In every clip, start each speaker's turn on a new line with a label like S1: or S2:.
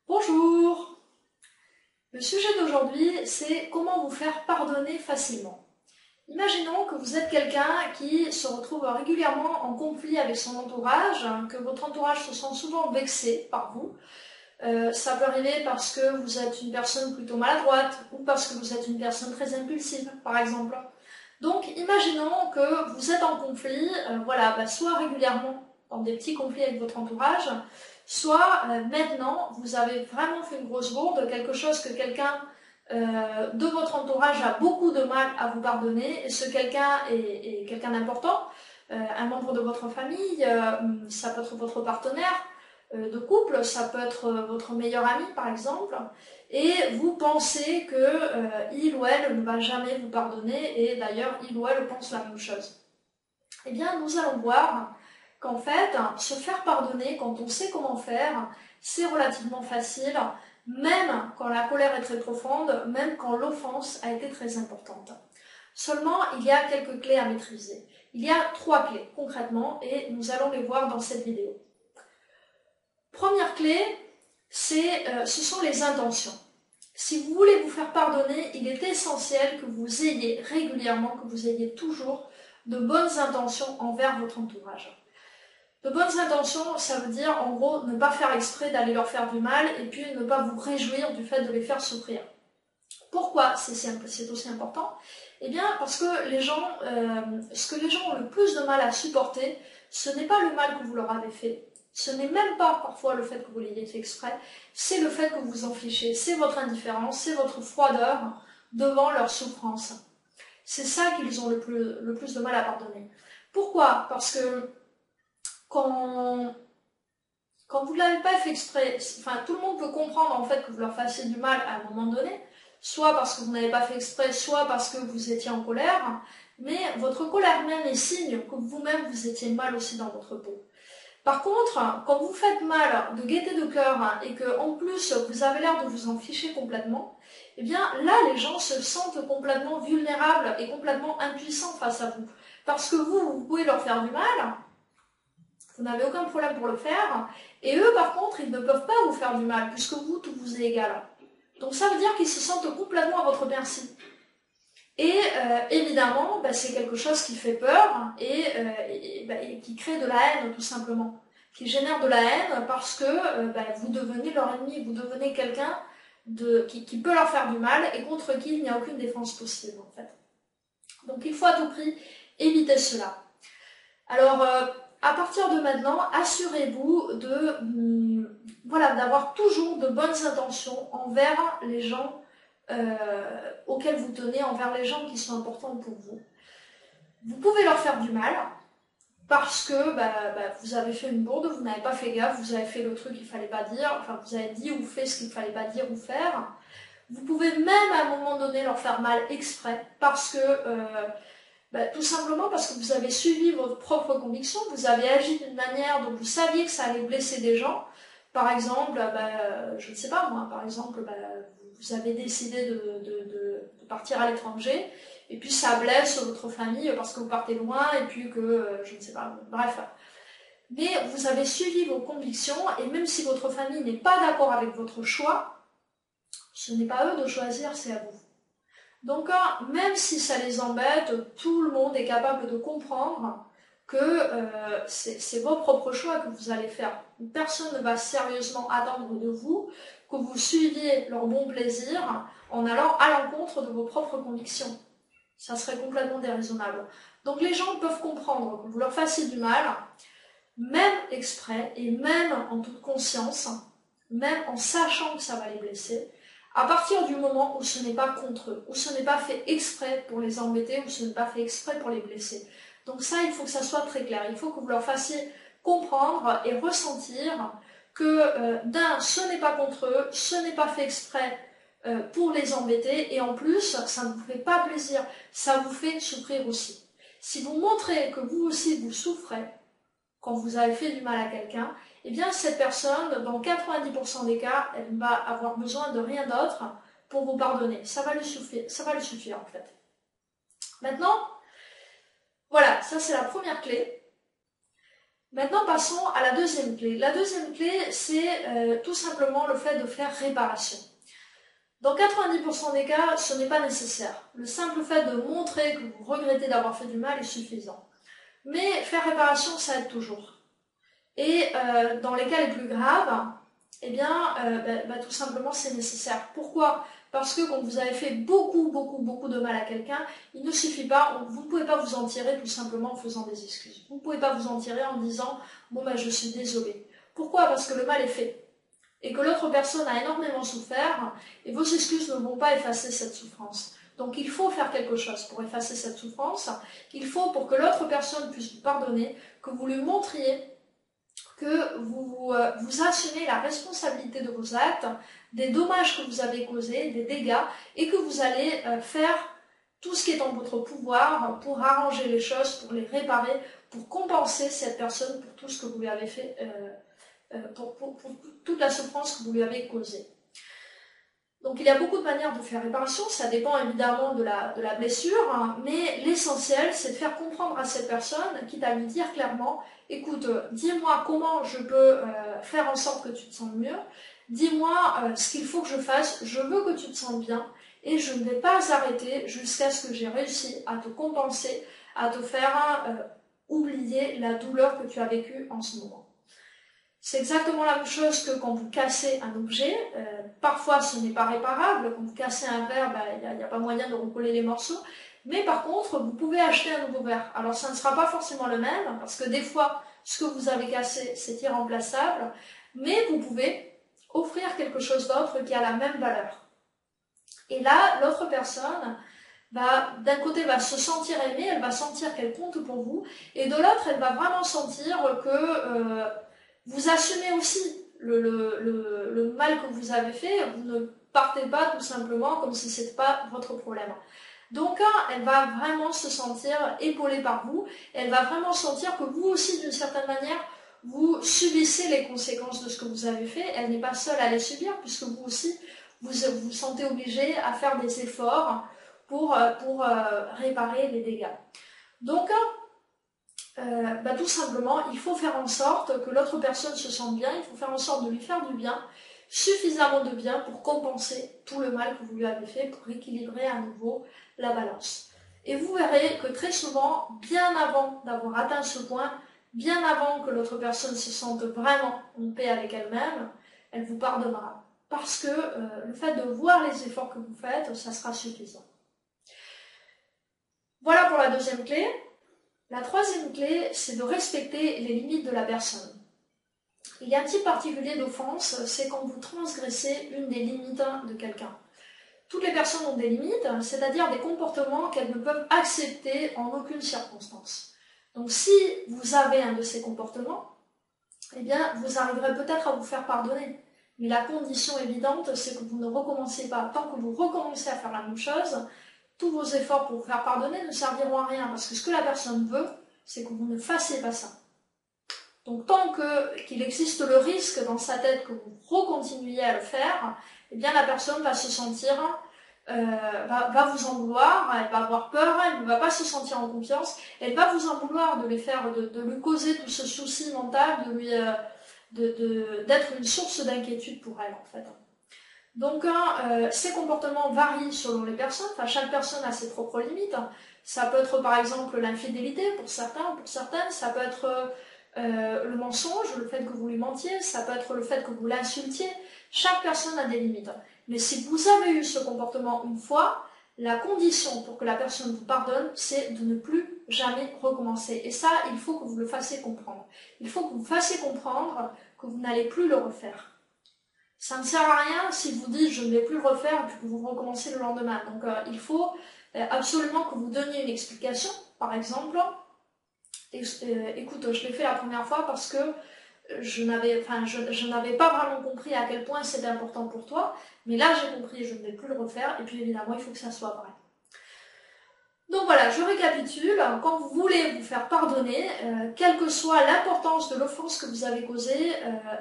S1: Bonjour! Le sujet d'aujourd'hui, c'est comment vous faire pardonner facilement. Imaginons que vous êtes quelqu'un qui se retrouve régulièrement en conflit avec son entourage, que votre entourage se sent souvent vexé par vous. Ça peut arriver parce que vous êtes une personne plutôt maladroite ou parce que vous êtes une personne très impulsive, par exemple. Donc, imaginons que vous êtes en conflit, soit régulièrement dans des petits conflits avec votre entourage, soit maintenant, vous avez vraiment fait une grosse bourde, quelque chose que quelqu'un de votre entourage a beaucoup de mal à vous pardonner, et ce quelqu'un est quelqu'un d'important, un membre de votre famille, ça peut être votre partenaire de couple, ça peut être votre meilleur ami par exemple, et vous pensez que il ou elle ne va jamais vous pardonner, et d'ailleurs il ou elle pense la même chose. Eh bien, nous allons voir qu'en fait, se faire pardonner, quand on sait comment faire, c'est relativement facile, même quand la colère est très profonde, même quand l'offense a été très importante. Seulement, il y a quelques clés à maîtriser. Il y a 3 clés, concrètement, et nous allons les voir dans cette vidéo. Première clé, ce sont les intentions. Si vous voulez vous faire pardonner, il est essentiel que vous ayez régulièrement, que vous ayez toujours de bonnes intentions envers votre entourage. De bonnes intentions, ça veut dire en gros ne pas faire exprès d'aller leur faire du mal et puis ne pas vous réjouir du fait de les faire souffrir. Pourquoi c'est aussi important? Eh bien parce que les gens, ce que les gens ont le plus de mal à supporter, ce n'est pas le mal que vous leur avez fait, ce n'est même pas parfois le fait que vous l'ayez fait exprès, c'est le fait que vous vous en fichez, c'est votre indifférence, c'est votre froideur devant leur souffrance. C'est ça qu'ils ont le plus de mal à pardonner. Pourquoi? Parce que quand vous ne l'avez pas fait exprès, tout le monde peut comprendre en fait que vous leur fassiez du mal à un moment donné, soit parce que vous n'avez pas fait exprès, soit parce que vous étiez en colère, mais votre colère même est signe que vous-même vous étiez mal aussi dans votre peau. Par contre, quand vous faites mal de gaieté de cœur et que en plus vous avez l'air de vous en ficher complètement, eh bien là les gens se sentent complètement vulnérables et complètement impuissants face à vous. Parce que vous pouvez leur faire du mal, vous n'avez aucun problème pour le faire, et eux par contre ils ne peuvent pas vous faire du mal puisque vous, tout vous est égal. Donc ça veut dire qu'ils se sentent complètement à votre merci. Et évidemment, c'est quelque chose qui fait peur et qui crée de la haine tout simplement, qui génère de la haine parce que vous devenez leur ennemi, vous devenez quelqu'un qui peut leur faire du mal et contre qui il n'y a aucune défense possible en fait. Donc il faut à tout prix éviter cela. Alors à partir de maintenant, assurez-vous d'avoir toujours de bonnes intentions envers les gens auxquels vous tenez, envers les gens qui sont importants pour vous. Vous pouvez leur faire du mal parce que vous avez fait une bourde, vous n'avez pas fait gaffe, vous avez fait le truc qu'il ne fallait pas dire, vous avez dit ou fait ce qu'il ne fallait pas dire ou faire. Vous pouvez même à un moment donné leur faire mal exprès parce que tout simplement parce que vous avez suivi votre propre conviction, vous avez agi d'une manière dont vous saviez que ça allait blesser des gens. Par exemple, je ne sais pas moi, vous avez décidé de partir à l'étranger, et puis ça blesse votre famille parce que vous partez loin, et puis que, je ne sais pas, bref. Mais vous avez suivi vos convictions, et même si votre famille n'est pas d'accord avec votre choix, ce n'est pas à eux de choisir, c'est à vous. Donc, même si ça les embête, tout le monde est capable de comprendre que c'est vos propres choix que vous allez faire. Personne ne va sérieusement attendre de vous que vous suiviez leur bon plaisir en allant à l'encontre de vos propres convictions. Ça serait complètement déraisonnable. Donc les gens peuvent comprendre que vous leur fassiez du mal, même exprès et même en toute conscience, même en sachant que ça va les blesser, à partir du moment où ce n'est pas contre eux, où ce n'est pas fait exprès pour les embêter, où ce n'est pas fait exprès pour les blesser. Donc ça, il faut que ça soit très clair. Il faut que vous leur fassiez comprendre et ressentir que ce n'est pas contre eux, ce n'est pas fait exprès pour les embêter, et en plus, ça ne vous fait pas plaisir, ça vous fait souffrir aussi. Si vous montrez que vous aussi vous souffrez quand vous avez fait du mal à quelqu'un, eh bien cette personne, dans 90% des cas, elle va avoir besoin de rien d'autre pour vous pardonner. Ça va lui suffire en fait. Maintenant, voilà, ça c'est la première clé. Maintenant, passons à la deuxième clé. La deuxième clé, c'est tout simplement le fait de faire réparation. Dans 90% des cas, ce n'est pas nécessaire. Le simple fait de montrer que vous regrettez d'avoir fait du mal est suffisant. Mais faire réparation, ça aide toujours. Et dans les cas les plus graves, eh bien, tout simplement, c'est nécessaire. Pourquoi? Parce que quand vous avez fait beaucoup de mal à quelqu'un, il ne suffit pas, vous ne pouvez pas vous en tirer tout simplement en faisant des excuses. Vous ne pouvez pas vous en tirer en disant « bon, je suis désolé ». Pourquoi? Parce que le mal est fait. Et que l'autre personne a énormément souffert, et vos excuses ne vont pas effacer cette souffrance. Donc il faut faire quelque chose pour effacer cette souffrance. Il faut, pour que l'autre personne puisse vous pardonner, que vous lui montriez que vous assumez la responsabilité de vos actes, des dommages que vous avez causés, des dégâts, et que vous allez faire tout ce qui est en votre pouvoir pour arranger les choses, pour les réparer, pour compenser cette personne pour tout ce que vous lui avez fait, pour toute la souffrance que vous lui avez causée. Donc il y a beaucoup de manières de faire réparation, ça dépend évidemment de la blessure, hein, mais l'essentiel c'est de faire comprendre à cette personne, quitte à lui dire clairement, écoute, dis-moi comment je peux faire en sorte que tu te sentes mieux, dis-moi ce qu'il faut que je fasse, je veux que tu te sentes bien, et je ne vais pas arrêter jusqu'à ce que j'ai réussi à te compenser, à te faire oublier la douleur que tu as vécue en ce moment. C'est exactement la même chose que quand vous cassez un objet. Parfois, ce n'est pas réparable. Quand vous cassez un verre, il n'y a pas moyen de recoller les morceaux. Mais par contre, vous pouvez acheter un nouveau verre. Alors, ça ne sera pas forcément le même, parce que des fois, ce que vous avez cassé, c'est irremplaçable. Mais vous pouvez offrir quelque chose d'autre qui a la même valeur. Et là, l'autre personne d'un côté, va se sentir aimée, elle va sentir qu'elle compte pour vous. Et de l'autre, elle va vraiment sentir que vous assumez aussi le mal que vous avez fait, vous ne partez pas tout simplement comme si ce n'était pas votre problème. Donc, elle va vraiment se sentir épaulée par vous, elle va vraiment sentir que vous aussi, d'une certaine manière, vous subissez les conséquences de ce que vous avez fait, elle n'est pas seule à les subir, puisque vous aussi, vous vous sentez obligé à faire des efforts pour réparer les dégâts. Donc, tout simplement, il faut faire en sorte que l'autre personne se sente bien, il faut faire en sorte de lui faire du bien, suffisamment de bien pour compenser tout le mal que vous lui avez fait, pour équilibrer à nouveau la balance. Et vous verrez que très souvent, bien avant d'avoir atteint ce point, bien avant que l'autre personne se sente vraiment en paix avec elle-même, elle vous pardonnera. Parce que le fait de voir les efforts que vous faites, ça sera suffisant. Voilà pour la deuxième clé. La troisième clé, c'est de respecter les limites de la personne. Il y a un type particulier d'offense, c'est quand vous transgressez une des limites de quelqu'un. Toutes les personnes ont des limites, c'est-à-dire des comportements qu'elles ne peuvent accepter en aucune circonstance. Donc si vous avez un de ces comportements, eh bien vous arriverez peut-être à vous faire pardonner. Mais la condition évidente, c'est que vous ne recommencez pas. Tant que vous recommencez à faire la même chose, tous vos efforts pour vous faire pardonner ne serviront à rien, parce que ce que la personne veut, c'est que vous ne fassiez pas ça. Donc tant qu'il existe le risque dans sa tête que vous recontinuiez à le faire, eh bien la personne va se sentir, va vous en vouloir, elle va avoir peur, elle ne va pas se sentir en confiance, elle va vous en vouloir de lui causer tout ce souci mental, d'être une source d'inquiétude pour elle en fait. Donc, ces comportements varient selon les personnes, enfin, chaque personne a ses propres limites. Ça peut être par exemple l'infidélité pour certains ou pour certaines, ça peut être le mensonge, le fait que vous lui mentiez, ça peut être le fait que vous l'insultiez. Chaque personne a des limites. Mais si vous avez eu ce comportement une fois, la condition pour que la personne vous pardonne, c'est de ne plus jamais recommencer. Et ça, il faut que vous le fassiez comprendre. Il faut que vous fassiez comprendre que vous n'allez plus le refaire. Ça ne sert à rien si vous dites je ne vais plus le refaire et puis que vous recommencez le lendemain. Donc il faut absolument que vous donniez une explication. Par exemple, écoute, je l'ai fait la première fois parce que je n'avais pas vraiment compris à quel point c'était important pour toi, mais là j'ai compris, je ne vais plus le refaire, et puis évidemment il faut que ça soit vrai. Donc voilà, je récapitule, quand vous voulez vous faire pardonner, quelle que soit l'importance de l'offense que vous avez causée,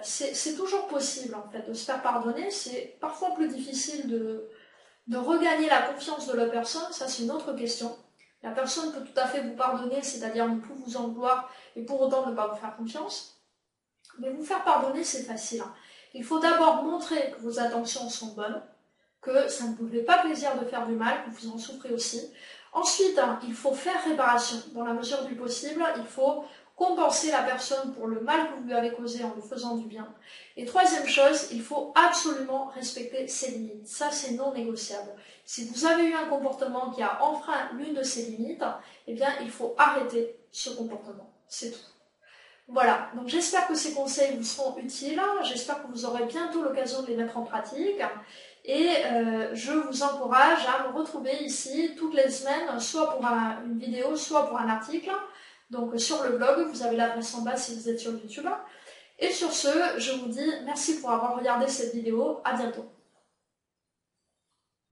S1: c'est toujours possible en fait de se faire pardonner. C'est parfois plus difficile de regagner la confiance de la personne, ça c'est une autre question. La personne peut tout à fait vous pardonner, c'est-à-dire ne plus vous en vouloir et pour autant ne pas vous faire confiance. Mais vous faire pardonner, c'est facile. Il faut d'abord montrer que vos intentions sont bonnes, que ça ne vous fait pas plaisir de faire du mal, que vous en souffrez aussi. Ensuite, il faut faire réparation. Dans la mesure du possible, il faut compenser la personne pour le mal que vous lui avez causé en lui faisant du bien. Et troisième chose, il faut absolument respecter ses limites. Ça, c'est non négociable. Si vous avez eu un comportement qui a enfreint l'une de ces limites, eh bien, il faut arrêter ce comportement. C'est tout. Voilà, donc j'espère que ces conseils vous seront utiles, j'espère que vous aurez bientôt l'occasion de les mettre en pratique et je vous encourage à me retrouver ici toutes les semaines, soit pour une vidéo, soit pour un article. Donc sur le blog, vous avez l'adresse en bas si vous êtes sur YouTube. Et sur ce, je vous dis merci pour avoir regardé cette vidéo, à bientôt.